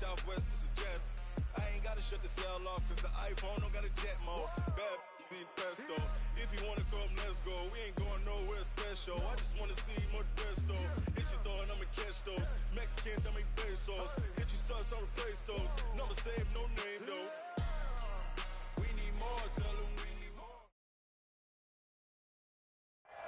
Southwest, this a jet. I ain't gotta shut the cell off cause the iPhone don't got a jet mode. Bad be pesto. If you wanna come, let's go. We ain't going nowhere special. I just wanna see more desto. Hit your throw and I'ma catch those. Mexican, I make pesos. Hit your sus, I'll replace those. Number save, no name though. We need more, tell them we need more.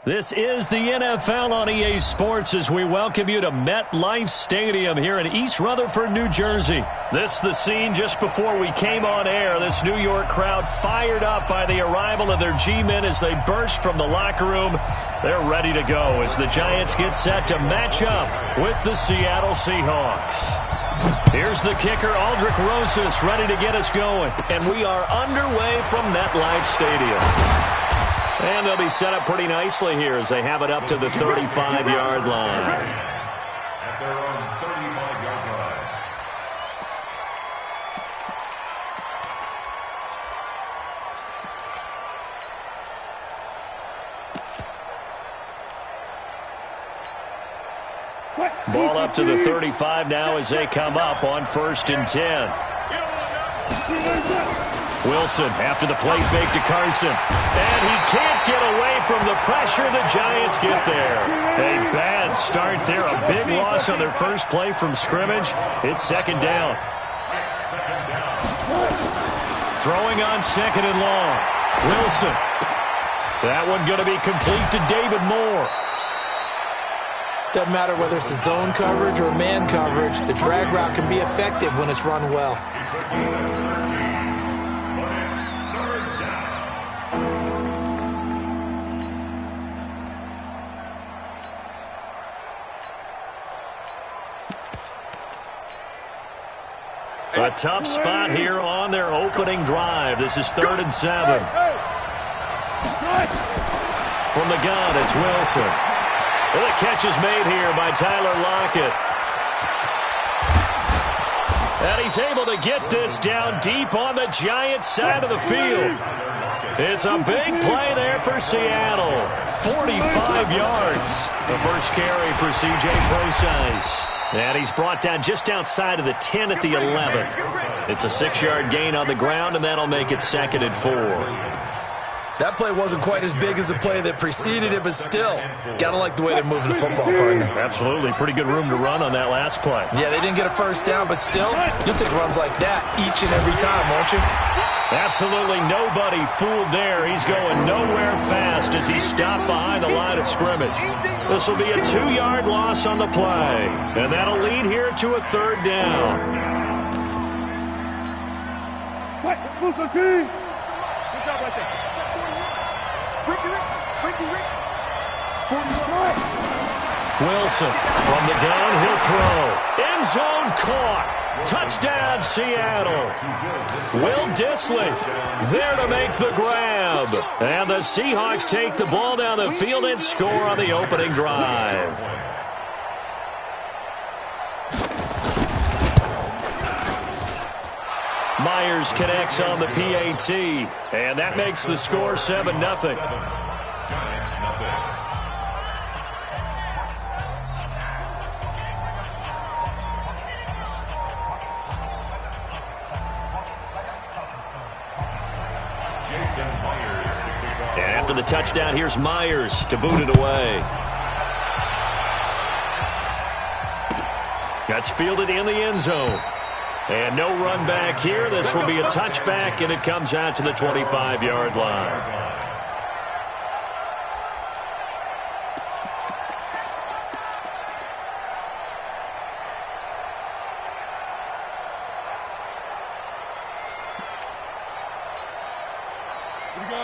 This is the NFL on EA Sports as we welcome you to MetLife Stadium here in East Rutherford, New Jersey. This is the scene just before we came on air. This New York crowd fired up by the arrival of their G-men as they burst from the locker room. They're ready to go as the Giants get set to match up with the Seattle Seahawks. Here's the kicker, Aldrich Rosas, ready to get us going. And we are underway from MetLife Stadium. And they'll be set up pretty nicely here as they have it up to the 35-yard line. At their own 35-yard line. Ball up to the 35 now as they come up on 1st and 10. Wilson after the play fake to Carson. And he can't get away from the pressure. The Giants get there. A bad start there. A big loss on their first play from scrimmage. It's 2nd down. Throwing on 2nd and long. Wilson. That one going to be complete to David Moore. Doesn't matter whether it's a zone coverage or man coverage. The drag route can be effective when it's run well. A tough spot here on their opening drive. This is 3rd and 7. From the gun, it's Wilson. And the catch is made here by Tyler Lockett. And he's able to get this down deep on the Giants side of the field. It's a big play there for Seattle. 45 yards. The first carry for C.J. Prosise. And he's brought down just outside of the 10 at the 11. It's a 6-yard gain on the ground, and that'll make it 2nd and 4. That play wasn't quite as big as the play that preceded it, but still, gotta like the way they're moving the football, partner. Absolutely. Pretty good room to run on that last play. Yeah, they didn't get a first down, but still, you'll take runs like that each and every time, won't you? Absolutely nobody fooled there. He's going nowhere fast as he stopped behind the line of scrimmage. This will be a 2-yard loss on the play, and that'll lead here to a 3rd down. Wilson from the gun, he'll throw. End zone caught. Touchdown, Seattle. Will Dissly there to make the grab. And the Seahawks take the ball down the field and score on the opening drive. Myers connects on the PAT, and that makes the score 7-0. Giants, nothing. And after the touchdown, here's Myers to boot it away. That's fielded in the end zone. And no run back here. This will be a touchback, and it comes out to the 25-yard line.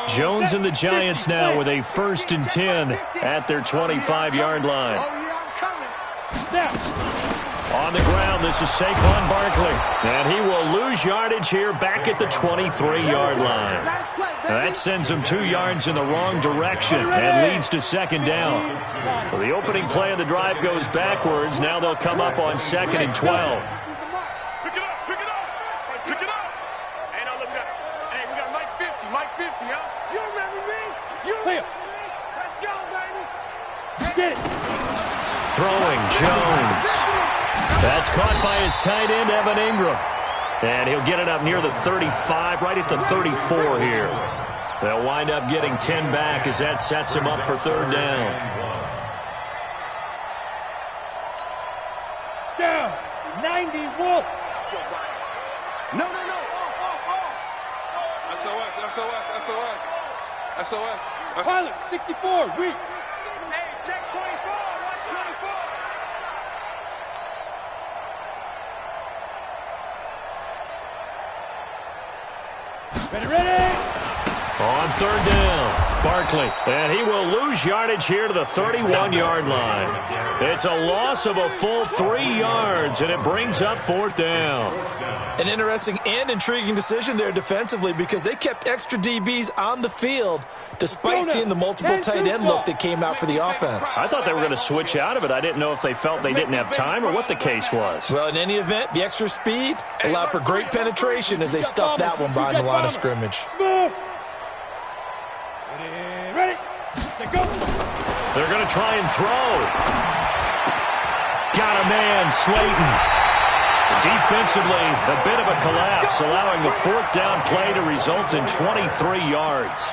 Jones and the Giants now with a 1st and 10 at their 25-yard line. On the ground, this is Saquon Barkley. And he will lose yardage here back at the 23-yard line. That sends him 2 yards in the wrong direction and leads to 2nd down. So the opening play of the drive goes backwards. Now they'll come up on 2nd and 12. Throwing Jones. That's caught by his tight end, Evan Ingram. And he'll get it up near the 35, right at the 34 here. They'll wind up getting 10 back as that sets him up for third down. Down, 90 Wolf. No. SOS. Pilot, 64, weak. Hey, check 24, watch 24. Ready. On third down, Barkley. And he will lose yardage here to the 31-yard line. It's a loss of a full 3 yards, and it brings up fourth down. An interesting and intriguing decision there defensively because they kept extra DBs on the field despite seeing the multiple tight end look that came out for the offense. I thought they were going to switch out of it. I didn't know if they felt they didn't have time or what the case was. Well, in any event, the extra speed allowed for great penetration as they stuffed that one behind the line of scrimmage. Ready, go. They're going to try and throw. Got a man, Slayton. Defensively, a bit of a collapse, allowing the fourth down play to result in 23 yards.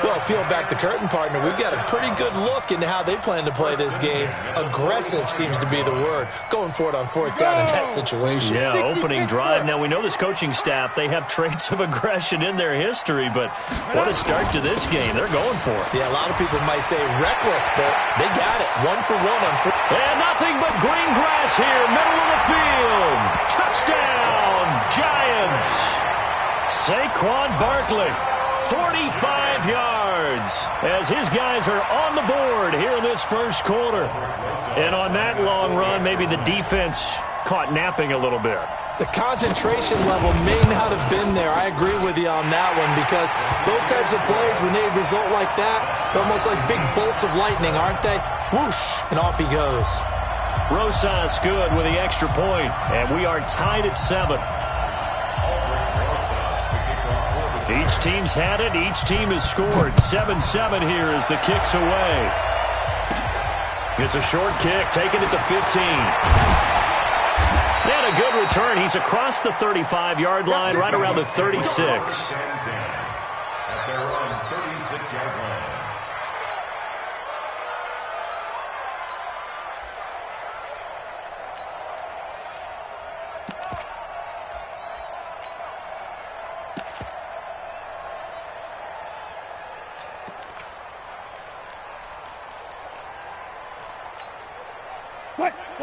Well, peel back the curtain, partner. We've got a pretty good look into how they plan to play this game. Aggressive seems to be the word. Going for it on fourth down in that situation. Yeah, opening drive. Now, we know this coaching staff, they have traits of aggression in their history, but what a start to this game. They're going for it. Yeah, a lot of people might say reckless, but they got it. 1 for 1 on fourth. And nothing but green grass here, middle of the field. Touchdown, Giants. Saquon Barkley. 45 yards as his guys are on the board here in this first quarter. And on that long run, maybe the defense caught napping a little bit. The concentration level may not have been there. I agree with you on that one because those types of plays, when they result like that, they're almost like big bolts of lightning, aren't they? Whoosh, and off he goes. Rosas good with the extra point, and we are tied at 7. Each team's had it. Each team has scored. 7-7 here as the kick's away. It's a short kick, taking it to 15. And a good return. He's across the 35-yard line, right around the 36. At their own 36-yard line.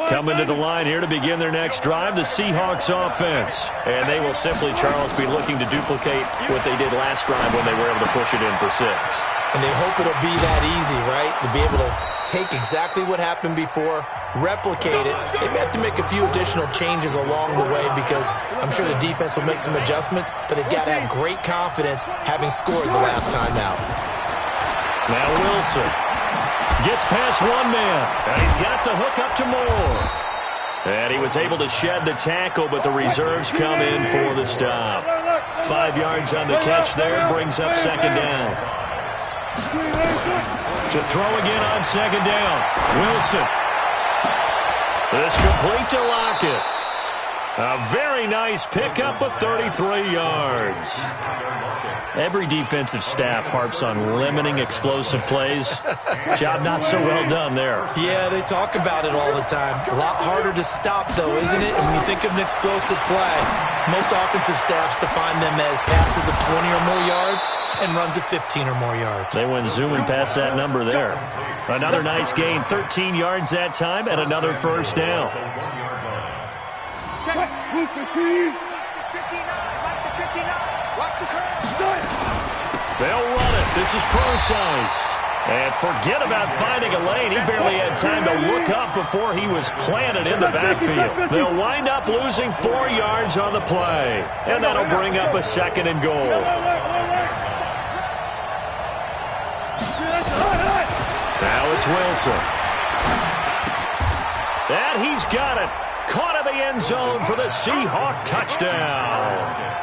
Coming to the line here to begin their next drive, the Seahawks offense. And they will simply, Charles, be looking to duplicate what they did last drive when they were able to push it in for 6. And they hope it'll be that easy, right? To be able to take exactly what happened before, replicate it. They may have to make a few additional changes along the way because I'm sure the defense will make some adjustments, but they've got to have great confidence having scored the last time out. Now Wilson gets past one man, and he's got the hook up to Moore. And he was able to shed the tackle, but the reserves come in for the stop. 5 yards on the catch there, brings up second down. To throw again on second down. Wilson. This complete to Lockett. A very nice pickup of 33 yards. Every defensive staff harps on limiting explosive plays. Job not so well done there. Yeah, they talk about it all the time. A lot harder to stop, though, isn't it? And when you think of an explosive play, most offensive staffs define them as passes of 20 or more yards and runs of 15 or more yards. They went zooming past that number there. Another nice gain, 13 yards that time, and another first down. They'll run it. This is Procise. And forget about finding a lane. He barely had time to look up before he was planted in the backfield. They'll wind up losing 4 yards on the play. And that'll bring up a second and goal. Now it's Wilson. And he's got it. Caught in the end zone for the Seahawk touchdown.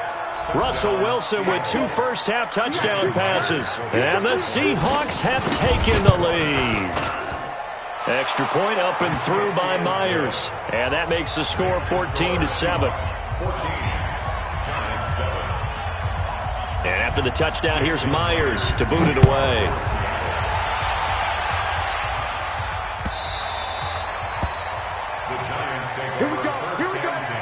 Russell Wilson with 2 first-half touchdown passes. And the Seahawks have taken the lead. Extra point up and through by Myers. And that makes the score 14-7. 14. Giants 7. And after the touchdown, here's Myers to boot it away. The Giants take Here we over go. first Here we go. and 10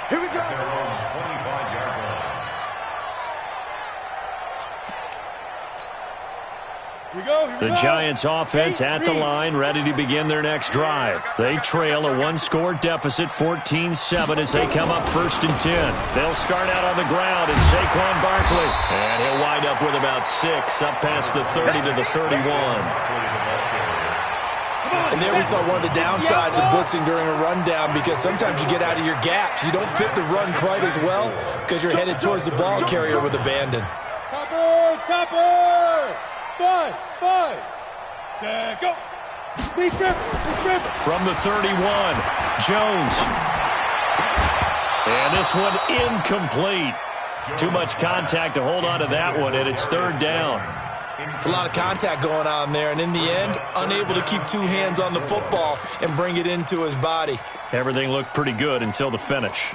Here we at go. their own 25-yard line. Here we go. Here we The go. Giants offense at the line, ready to begin their next drive. They trail a one-score deficit, 14-7, as they come up 1st and 10. They'll start out on the ground, and Saquon Barkley. And he'll wind up with about 6, up past the 30 to the 31. And there we saw one of the downsides of blitzing during a rundown, because sometimes you get out of your gaps. You don't fit the run quite as well because you're headed towards the ball carrier with abandon. Topper, topper. Five. Set, go. Lead grip. From the 31, Jones. And this one incomplete. Too much contact to hold on to that one, and it's 3rd down. It's a lot of contact going on there, and in the end, unable to keep 2 hands on the football and bring it into his body. Everything looked pretty good until the finish.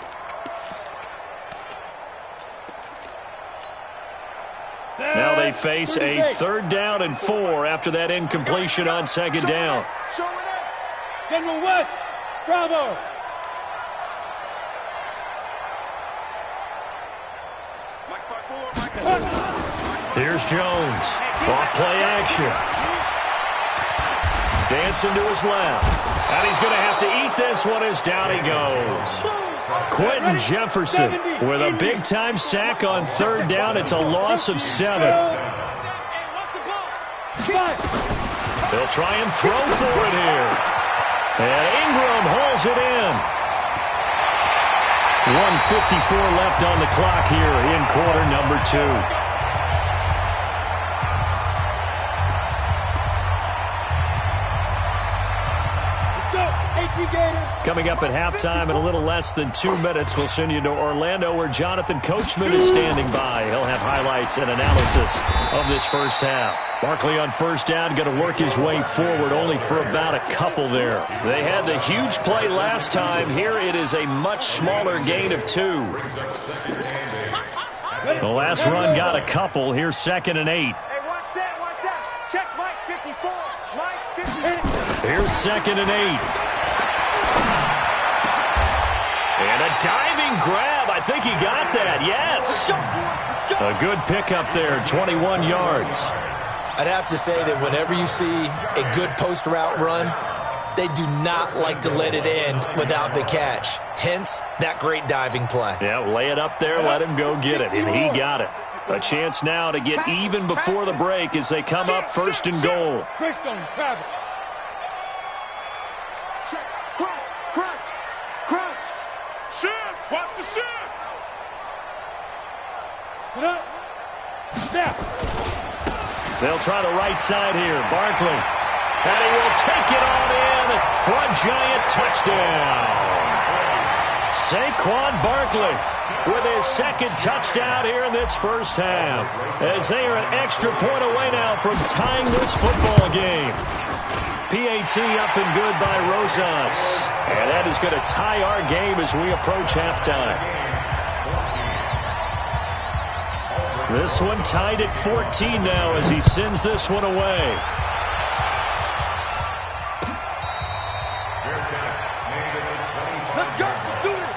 Now they face a 3rd down and 4 after that incompletion on 2nd down. Show it up. General West. Bravo. Here's Jones. Off play action. Dancing to his left. And he's going to have to eat this one as down he goes. Quentin Jefferson with a big-time sack on 3rd down. It's a loss of 7. They'll try and throw for it here. And Ingram hauls it in. 1:54 left on the clock here in quarter number 2. Coming up at halftime in a little less than 2 minutes, we'll send you to Orlando where Jonathan Coachman is standing by. He'll have highlights and analysis of this first half. Barkley on 1st down, going to work his way forward only for about a couple there. They had the huge play last time. Here it is a much smaller gain of 2. The last run got a couple. Here's 2nd and 8. Hey, one set. Check Mike 54. Mike 50. Here's 2nd and 8. And a diving grab. I think he got that. Yes. A good pickup there, 21 yards. I'd have to say that whenever you see a good post route run, they do not like to let it end without the catch. Hence, that great diving play. Yeah, lay it up there, let him go get it, and he got it. A chance now to get even before the break as they come up 1st and goal. Christian, Travis. Crunch. Shift. Watch the shift. Sit up. Snap. They'll try the right side here. Barkley. And he will take it on in for a giant touchdown. Saquon Barkley with his 2nd touchdown here in this first half. As they are an extra point away now from tying this football game. PAT up and good by Rosas. And that is going to tie our game as we approach halftime. This one tied at 14 now as he sends this one away. Fair catch made at the 25. Let's go. Let's do it.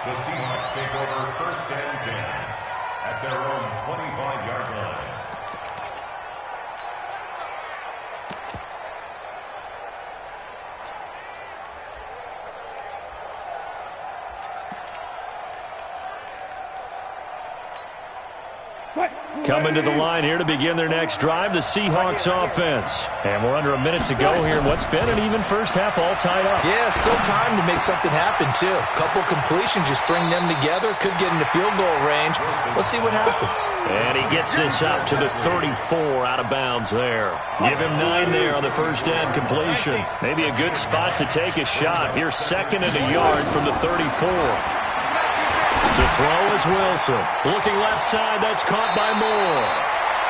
The Seahawks take over 1st and 10 at their own 25-yard line. Coming to the line here to begin their next drive, the Seahawks offense. And we're under a minute to go here in what's been an even first half, all tied up. Yeah, still time to make something happen, too. Couple completions, you string them together, could get into field goal range. Let's see what happens. And he gets this up to the 34 out of bounds there. Give him 9 there on the first down completion. Maybe a good spot to take a shot. Here's 2nd and a yard from the 34. To throw is Wilson. Looking left side, that's caught by Moore.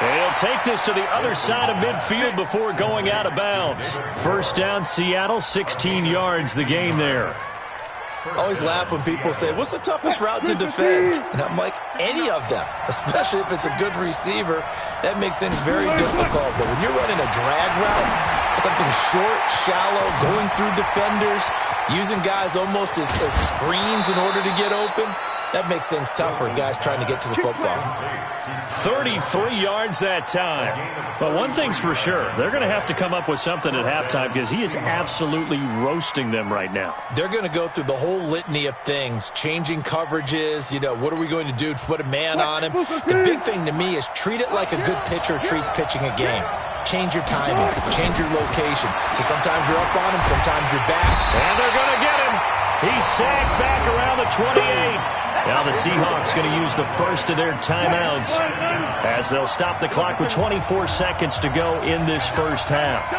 They'll take this to the other side of midfield before going out of bounds. First down, Seattle, 16 yards the gain there. I always laugh when people say, what's the toughest route to defend? And I'm like, any of them, especially if it's a good receiver. That makes things very difficult. But when you're running a drag route, something short, shallow, going through defenders, using guys almost as screens in order to get open, that makes things tough for guys trying to get to the football. 33 yards that time. But one thing's for sure, they're going to have to come up with something at halftime because he is absolutely roasting them right now. They're going to go through the whole litany of things, changing coverages, what are we going to do to put a man on him? The big thing to me is treat it like a good pitcher treats pitching a game. Change your timing, change your location. So sometimes you're up on him, sometimes you're back. And they're going to get him. He's sacked back around the 28. Now the Seahawks going to use the first of their timeouts as they'll stop the clock with 24 seconds to go in this first half.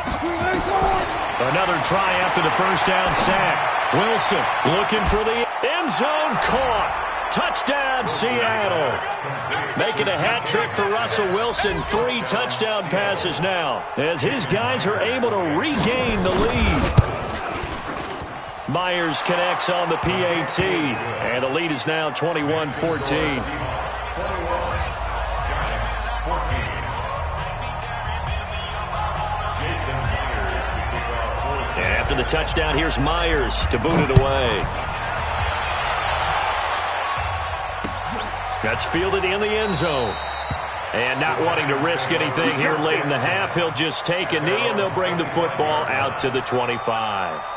Another try after the first down sack. Wilson looking for the end zone, caught. Touchdown, Seattle. Making a hat trick for Russell Wilson. 3 touchdown passes now as his guys are able to regain the lead. Myers connects on the PAT, and the lead is now 21-14. And after the touchdown, here's Myers to boot it away. That's fielded in the end zone. And not wanting to risk anything here late in the half, he'll just take a knee, and they'll bring the football out to the 25.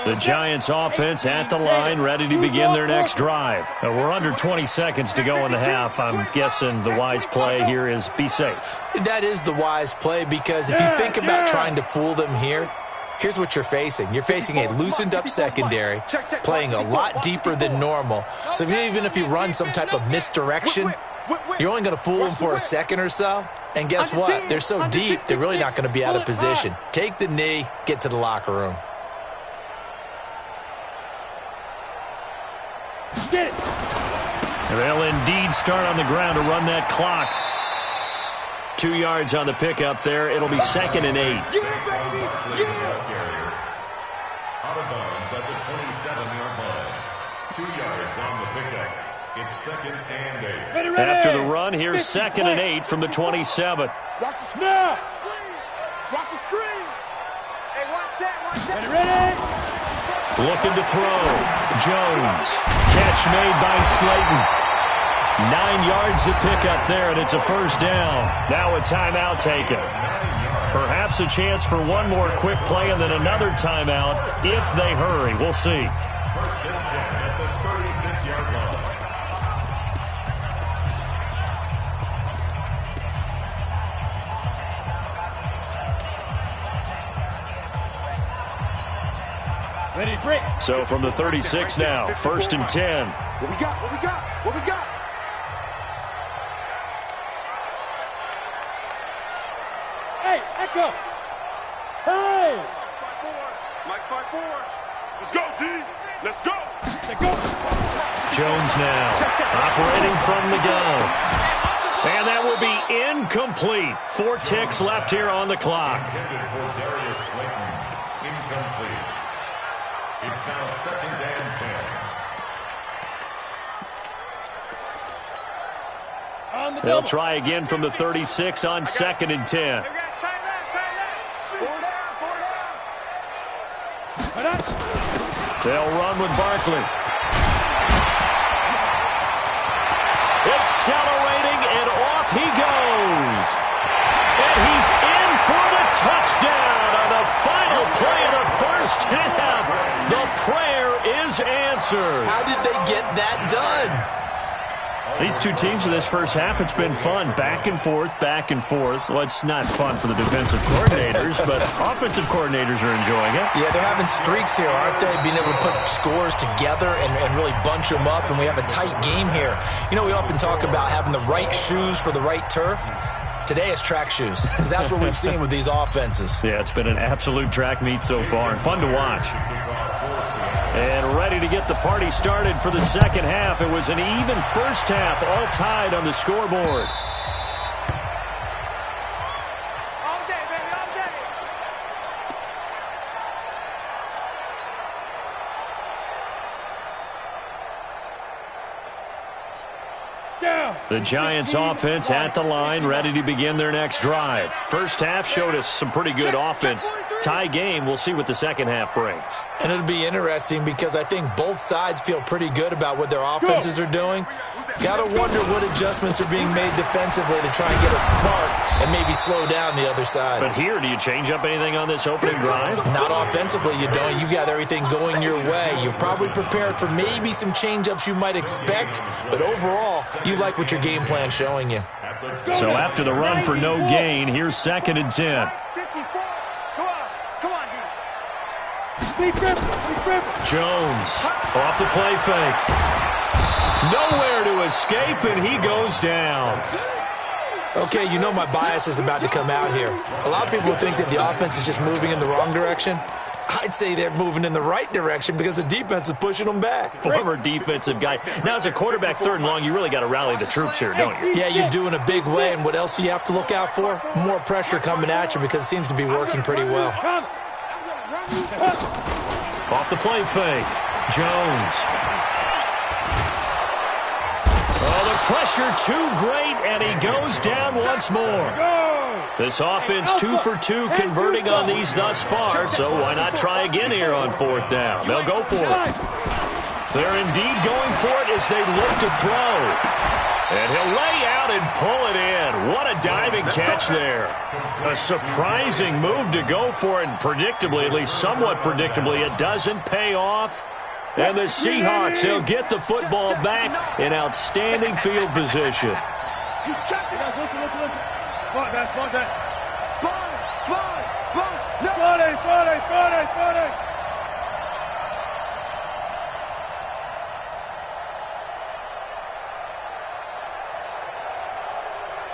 The Giants offense at the line, ready to begin their next drive. We're under 20 seconds to go in the half. I'm guessing the wise play here is be safe. That is the wise play because if you think about trying to fool them here, here's what you're facing. You're facing a loosened up secondary, playing a lot deeper than normal. So even if you run some type of misdirection, you're only going to fool them for a second or so. And guess what? They're so deep, they're really not going to be out of position. Take the knee, get to the locker room. Get it. They'll indeed start on the ground to run that clock. 2 yards on the pickup there. It'll be 2nd and 8. Out of bounds at the 27-yard line. 2 yards on the pickup. It's 2nd and 8. After the run, here's 2nd and 8 from the 27. Watch the snap. Watch the screen. Hey, one set. Ready? Looking to throw. Jones. Catch made by Slayton. 9 yards to pick up there, and it's a first down. Now a timeout taken. Perhaps a chance for one more quick play and then another timeout if they hurry. We'll see. First and 10 at the 36-yard line. Ready, break. So from the 36 now, 1st and 10. What we got? Hey, Echo. Hey. 5-4. Mike 5-4. Let's go, D. Let's go. Jones now operating from the gun. And that will be incomplete. 4 ticks left here on the clock. Intended for Darius Slayton. Incomplete. It's now 2nd and 10. They'll try again from the 36 on 2nd and 10. They'll run with Barkley. Accelerating, and off he goes. And he's in for the touchdown on the final play of the first half. The prayer is answered. How did they get that done? These two teams in this first half, it's been fun. Back and forth, back and forth. Well, it's not fun for the defensive coordinators, but offensive coordinators are enjoying it. Yeah, they're having streaks here, aren't they? Being able to put scores together and really bunch them up, and we have a tight game here. You know, we often talk about having the right shoes for the right turf. Today it's track shoes, because that's what we've seen with these offenses. Yeah, it's been an absolute track meet so far, and fun to watch. And ready ready to get the party started for the second half. It was an even first half, all tied on the scoreboard. The Giants offense at the line, ready to begin their next drive. First half showed us some pretty good offense. Tie game, we'll see what the second half brings. And it'll be interesting because I think both sides feel pretty good about what their offenses are doing. Got to wonder what adjustments are being made defensively to try and get a spark and maybe slow down the other side. But here, do you change up anything on this opening drive? Not offensively, you don't. You got everything going your way. You've probably prepared for maybe some change-ups you might expect, but overall, you like what your game plan's showing you. So after the run for no gain, here's 2nd and 10. Jones off the play fake. Nowhere to escape, and he goes down. Okay, you know my bias is about to come out here. A lot of people think that the offense is just moving in the wrong direction. I'd say they're moving in the right direction because the defense is pushing them back. Former defensive guy. Now, as a quarterback 3rd and long, you really got to rally the troops here, don't you? Yeah, you do in a big way, and what else do you have to look out for? More pressure coming at you because it seems to be working pretty well. Off the play fake. Jones. Oh, the pressure too great, and he goes down once more. This offense 2 for 2 converting on these thus far, so why not try again here on 4th down? They'll go for it. They're indeed going for it as they look to throw. And he'll lay out and pull it in. What a diving catch there. A surprising move to go for it, and predictably, at least somewhat predictably, it doesn't pay off. And the Seahawks, they'll get the football back in outstanding field position. He's checking us. Listen. Spot that. Spot. No. Spot it.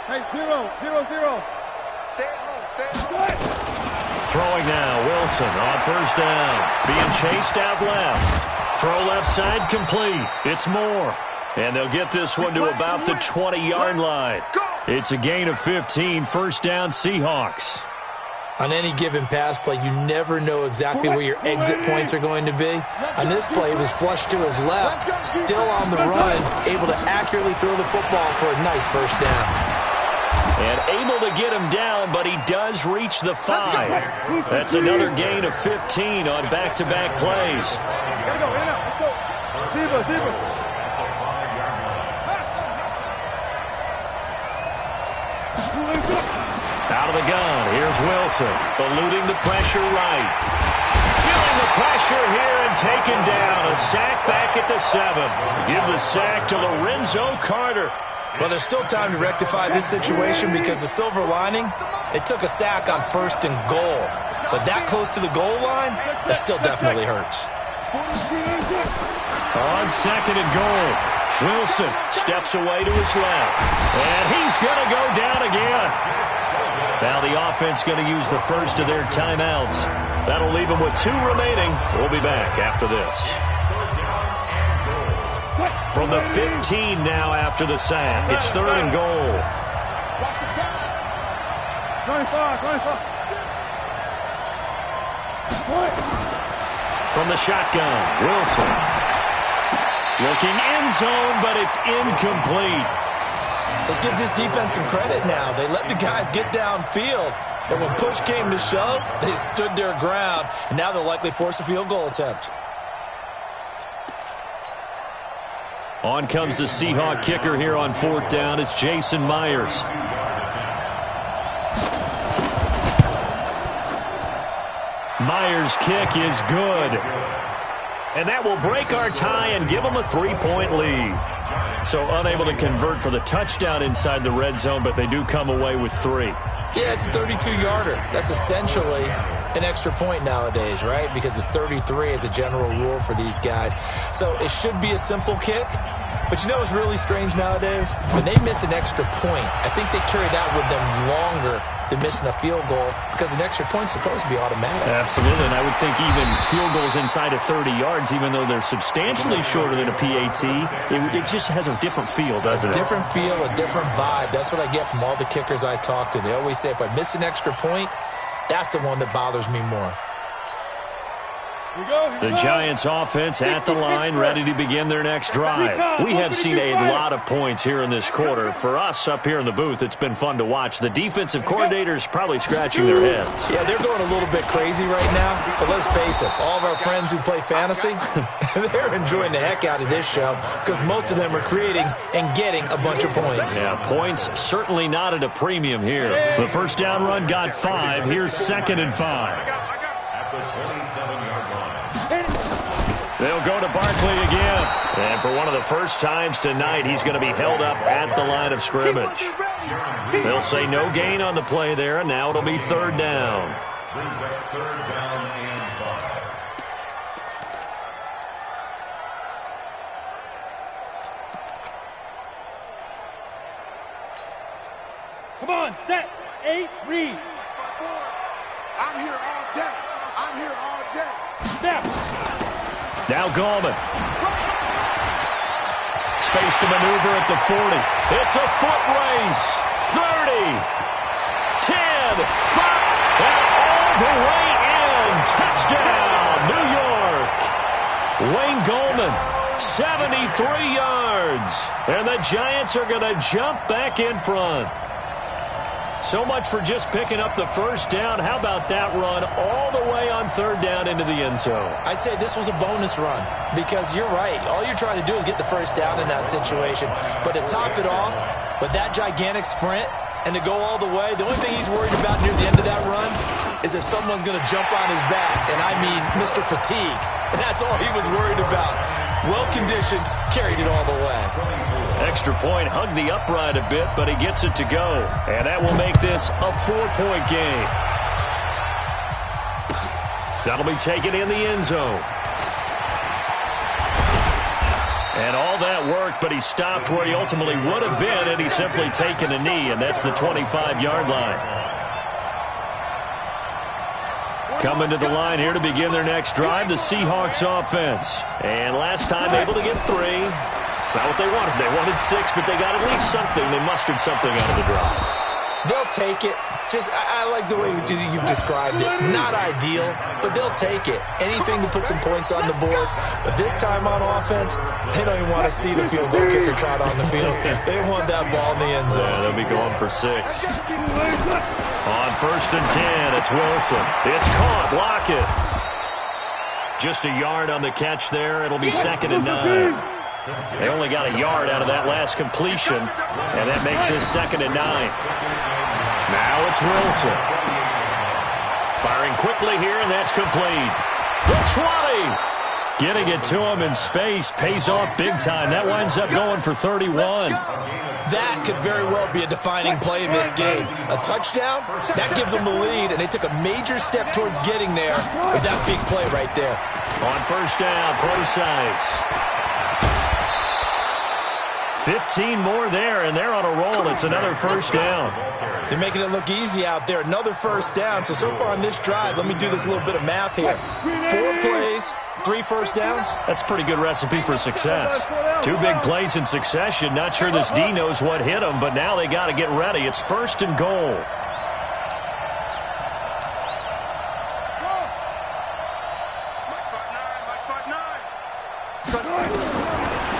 Hey, 0. Stay at home. Throwing now, Wilson on 1st down. Being chased out left. Throw left side complete. It's Moore. And they'll get this one to about the 20-yard line. It's a gain of 15, 1st down Seahawks. On any given pass play, you never know exactly where your exit points are going to be. On this play, it was flushed to his left, still on the run, able to accurately throw the football for a nice 1st down. And able to get him down, but he does reach the 5. That's another gain of 15 on back-to-back plays. Gotta go, in and out. Let's go. Zebra. Out of the gun, here's Wilson, eluding the pressure right. Feeling the pressure here and taken down. A sack back at the 7. Give the sack to Lorenzo Carter. Well, there's still time to rectify this situation because the silver lining, it took a sack on 1st and goal. But that close to the goal line, that still definitely hurts. On 2nd and goal, Wilson steps away to his left. And he's going to go down again. Now the offense going to use the first of their timeouts. That'll leave them with 2 remaining. We'll be back after this. From the 15 now after the sack. It's 3rd and goal. 25. From the shotgun, Wilson. Looking end zone, but it's incomplete. Let's give this defense some credit now. They let the guys get downfield, but when push came to shove, they stood their ground, and now they'll likely force a field goal attempt. On comes the Seahawk kicker here on 4th down. It's Jason Myers. Myers' kick is good. And that will break our tie and give them a 3-point lead. So unable to convert for the touchdown inside the red zone, but they do come away with 3. Yeah, it's a 32-yarder. That's essentially an extra point nowadays, right? Because it's 33 as a general rule for these guys. So it should be a simple kick, But you know what's really strange nowadays? When they miss an extra point, I think they carry that with them longer than missing a field goal because an extra point's supposed to be automatic. Absolutely, and I would think even field goals inside of 30 yards, even though they're substantially shorter than a PAT, it just has a different feel, doesn't it? A different feel, a different vibe. That's what I get from all the kickers I talk to. They always say if I miss an extra point, that's the one that bothers me more. The Giants offense at the line, ready to begin their next drive. We have seen a lot of points here in this quarter. For us up here in the booth, it's been fun to watch. The defensive coordinators probably scratching their heads. Yeah, they're going a little bit crazy right now. But let's face it, all of our friends who play fantasy, they're enjoying the heck out of this show because most of them are creating and getting a bunch of points. Yeah, points certainly not at a premium here. The first down run got 5. Here's 2nd and 5. They'll go to Barkley again. And for one of the first times tonight, he's going to be held up at the line of scrimmage. They'll say no gain on the play there, and now it'll be 3rd down. Brings up 3rd down and 5. Come on, set, 8, read. I'm here all day. I'm here all day. Step. Now Gallman. Space to maneuver at the 40. It's a foot race. 30. 10. 5. And all the way in. Touchdown, New York. Wayne Gallman, 73 yards. And the Giants are going to jump back in front. So much for just picking up the first down. How about that run all the way on 3rd down into the end zone? I'd say this was a bonus run because you're right. All you're trying to do is get the first down in that situation. But to top it off with that gigantic sprint and to go all the way, the only thing he's worried about near the end of that run is if someone's going to jump on his back. And I mean Mr. Fatigue. And that's all he was worried about. Well-conditioned, carried it all the way. Extra point, hugged the upright a bit, but he gets it to go. And that will make this a 4-point game. That'll be taken in the end zone. And all that worked, but he stopped where he ultimately would have been, and he's simply taken a knee, and that's the 25-yard line. Coming to the line here to begin their next drive, the Seahawks offense. And last time able to get 3. It's not what they wanted. They wanted 6, but they got at least something. They mustered something out of the drive. They'll take it. I like the way you've described it. Not ideal, but they'll take it. Anything to put some points on the board. But this time on offense, they don't even want to see the field goal kicker trot on the field. They want that ball in the end zone. Yeah, they'll be going for 6. On 1st and 10, it's Wilson. It's caught. Block it. Just a yard on the catch there. It'll be 2nd and 9. They only got a yard out of that last completion, and that makes this 2nd and 9. Now it's Wilson. Firing quickly here, and that's complete. The 20. Getting it to him in space pays off big time. That winds up going for 31. That could very well be a defining play in this game. A touchdown, that gives them the lead, and they took a major step towards getting there with that big play right there. On 1st down, Procise. 15 more there, and they're on a roll. It's another 1st down. They're making it look easy out there. Another 1st down. So far on this drive, let me do this little bit of math here. 4 plays, 3 first downs. That's a pretty good recipe for success. 2 big plays in succession. Not sure this D knows what hit him, but now they got to get ready. It's 1st and goal.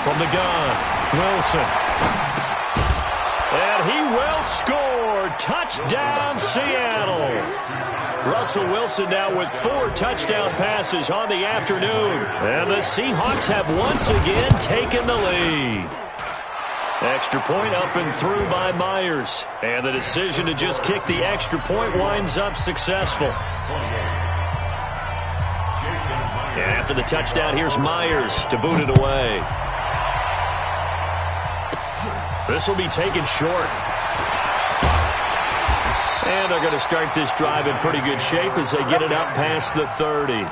From the gun, Wilson. And he will score. Touchdown, Seattle. Russell Wilson now with 4 touchdown passes on the afternoon. And the Seahawks have once again taken the lead. Extra point up and through by Myers. And the decision to just kick the extra point winds up successful. And after the touchdown, here's Myers to boot it away. This will be taken short. And they're going to start this drive in pretty good shape as they get it up past the 30.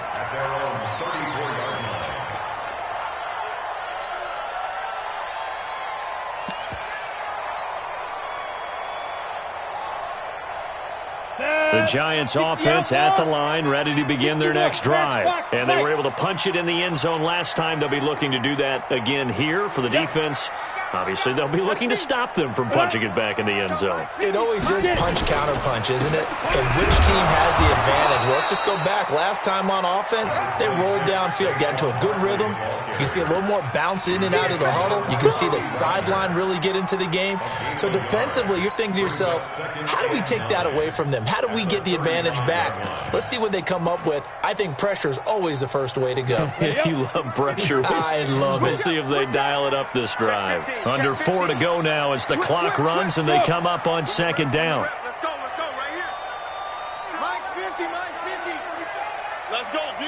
Giants offense at the line, ready to begin their next drive. And they were able to punch it in the end zone last time. They'll be looking to do that again here for the defense. Obviously, they'll be looking to stop them from punching it back in the end zone. It always is punch-counter-punch, isn't it? And which team has the advantage? Well, let's just go back. Last time on offense, they rolled downfield, got into a good rhythm. You can see a little more bounce in and out of the huddle. You can see the sideline really get into the game. So defensively, you're thinking to yourself, how do we take that away from them? How do we get the advantage back? Let's see what they come up with. I think pressure is always the first way to go. You love pressure. I love it. We'll see if they dial it up this drive. Under 4 to go now as the clock runs and they come up on second down. Let's go right here. Mike's 50, Mike's 50. Let's go, D.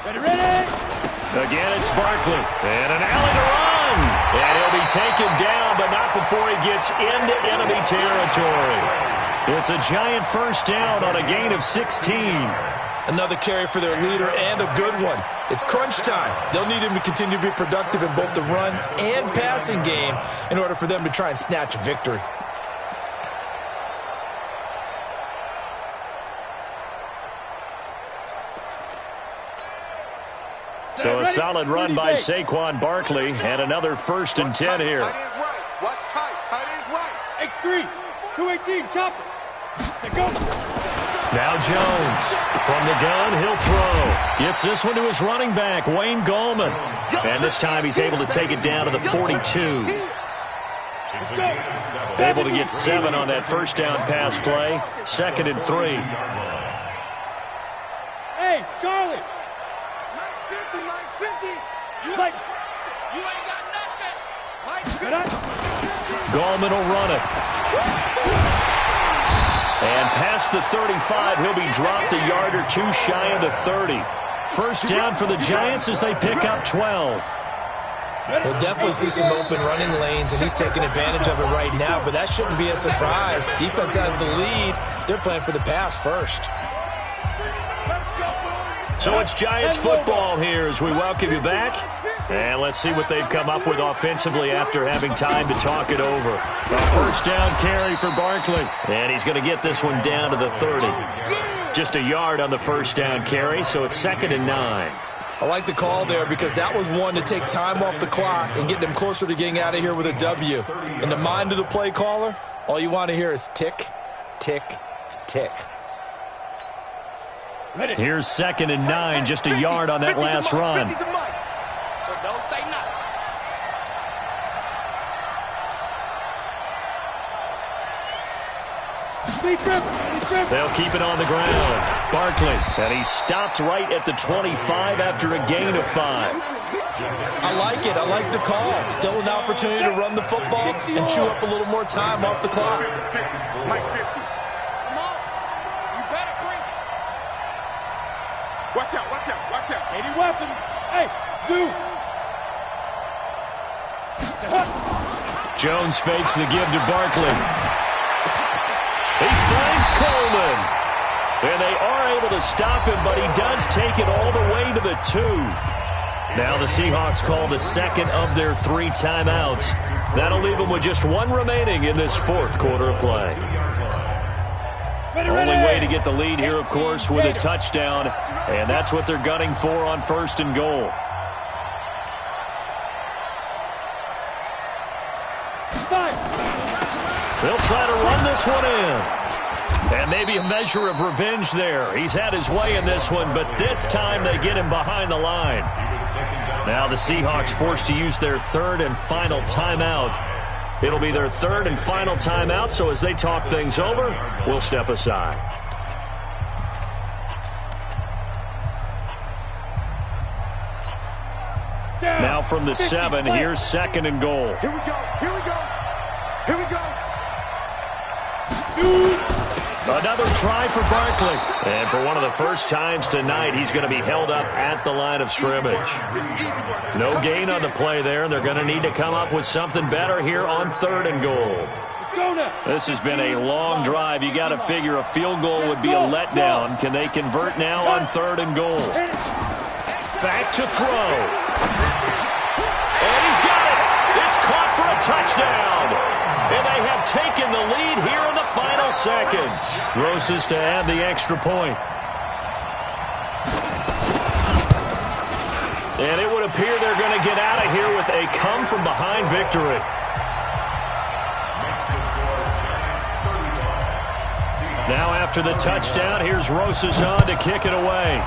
Ready. Again, it's Barkley. And an alley to run. And he'll be taken down, but not before he gets into enemy territory. It's a Giant first down on a gain of 16. Another carry for their leader and a good one. It's crunch time. They'll need him to continue to be productive in both the run and passing game in order for them to try and snatch a victory. So a solid run by Saquon Barkley and another 1st and 10 here. Tight end's right. Watch tight. Tight end's right. X3, 218, chopper. Go. Now Jones. From the gun, he'll throw. Gets this one to his running back, Wayne Gallman. And this time he's able to take it down to the 42. Able to get 7 on that first down pass play. 2nd and 3. Hey, Charlie. Mike's 50, Mike's 50. Mike. You ain't got nothing. Mike's 50. Gallman will run it. And past the 35, he'll be dropped a yard or two shy of the 30. First down for the Giants as they pick up 12. We'll definitely see some open running lanes, and he's taking advantage of it right now, but that shouldn't be a surprise. Defense has the lead. They're playing for the pass first. So it's Giants football here as we welcome you back. And let's see what they've come up with offensively after having time to talk it over. A first down carry for Barkley. And he's going to get this one down to the 30. Just a yard on the first down carry, so it's 2nd and 9. I like the call there because that was one to take time off the clock and get them closer to getting out of here with a W. In the mind of the play caller, all you want to hear is tick, tick, tick. Here's 2nd and 9, just a yard on that last run. So don't say nothing. They'll keep it on the ground. Barkley, and he's stopped right at the 25 after a gain of 5. I like it. I like the call. Still an opportunity to run the football and chew up a little more time off the clock. Mike 50. Come on. You better bring it. Watch out, watch out, watch out. 80 weapon. Hey, Zoo. Jones fakes the give to Barkley. He finds Coleman. And they are able to stop him, but he does take it all the way to the 2. Now the Seahawks call the 2nd of their 3 timeouts. That'll leave them with just 1 remaining in this 4th quarter of play. Only way to get the lead here, of course, with a touchdown. And that's what they're gunning for on 1st and goal. They'll try to run this one in. And maybe a measure of revenge there. He's had his way in this one, but this time they get him behind the line. Now the Seahawks forced to use their 3rd and final timeout. It'll be their 3rd and final timeout, so as they talk things over, we'll step aside. Now from the 7, here's 2nd and goal. Here we go, here we go, here we go. Another try for Barkley. And for one of the first times tonight, he's going to be held up at the line of scrimmage. No gain on the play there, and they're going to need to come up with something better here on 3rd and goal. This has been a long drive. You got to figure a field goal would be a letdown. Can they convert now on 3rd and goal? Back to throw. And he's got it. It's caught for a touchdown. And they have taken the lead here in the final seconds. Roses to add the extra point. And it would appear they're going to get out of here with a come-from-behind victory. Now after the touchdown, here's Roses on to kick it away.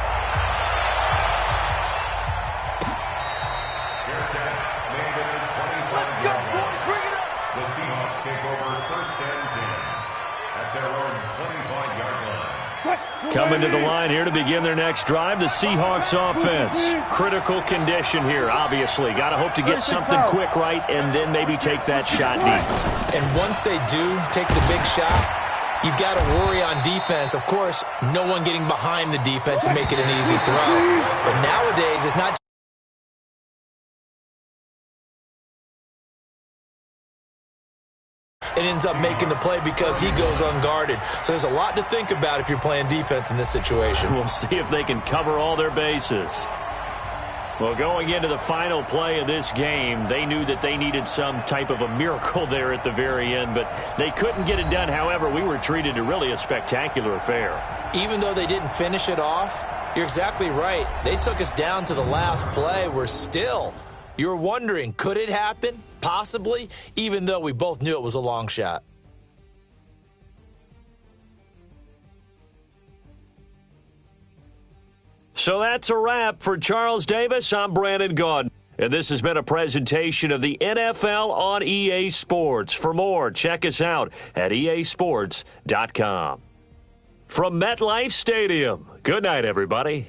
The Seahawks take over first and 10 at their own 25-yard line. Coming to the line here to begin their next drive, the Seahawks offense. Critical condition here, obviously. Got to hope to get something quick right and then maybe take that shot deep. And once they do take the big shot, you've got to worry on defense. Of course, no one getting behind the defense and make it an easy throw. But nowadays, it's not. It ends up making the play because he goes unguarded. So there's a lot to think about if you're playing defense in this situation. We'll see if they can cover all their bases. Well, going into the final play of this game, they knew that they needed some type of a miracle there at the very end, but they couldn't get it done. However, we were treated to really a spectacular affair. Even though they didn't finish it off, you're exactly right. They took us down to the last play. You're wondering, could it happen? Possibly, even though we both knew it was a long shot. So that's a wrap for Charles Davis. I'm Brandon Gaudin. And this has been a presentation of the NFL on EA Sports. For more, check us out at easports.com. From MetLife Stadium, good night, everybody.